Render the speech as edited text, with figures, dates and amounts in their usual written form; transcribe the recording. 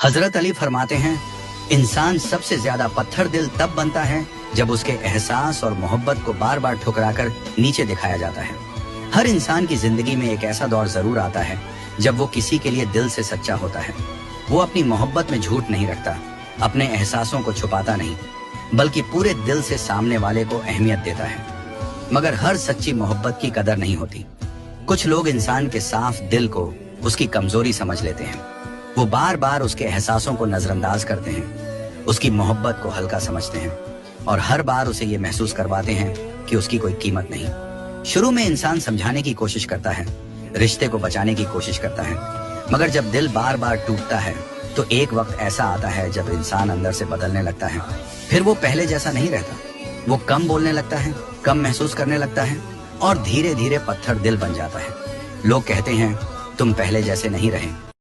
हजरत अली फरमाते हैं, इंसान सबसे ज्यादा पत्थर दिल तब बनता है जब उसके एहसास और मोहब्बत को बार बार ठुकराकर नीचे दिखाया जाता है। हर इंसान की जिंदगी में एक ऐसा दौर जरूर आता है जब वो किसी के लिए दिल से सच्चा होता है। वो अपनी मोहब्बत में झूठ नहीं रखता, अपने एहसासों को छुपाता नहीं, बल्कि पूरे दिल से सामने वाले को अहमियत देता है। मगर हर सच्ची मोहब्बत की कदर नहीं होती। कुछ लोग इंसान के साफ दिल को उसकी कमजोरी समझ लेते हैं। वो बार बार उसके एहसासों को नजरअंदाज करते हैं, उसकी मोहब्बत को हल्का समझते हैं और हर बार उसे ये महसूस करवाते हैं कि उसकी कोई कीमत नहीं। शुरू में इंसान समझाने की कोशिश करता है, रिश्ते को बचाने की कोशिश करता है, मगर जब दिल बार बार टूटता है तो एक वक्त ऐसा आता है जब इंसान अंदर से बदलने लगता है। फिर वो पहले जैसा नहीं रहता। वो कम बोलने लगता है, कम महसूस करने लगता है और धीरे धीरे पत्थर दिल बन जाता है। लोग कहते हैं, तुम पहले जैसे नहीं रहे।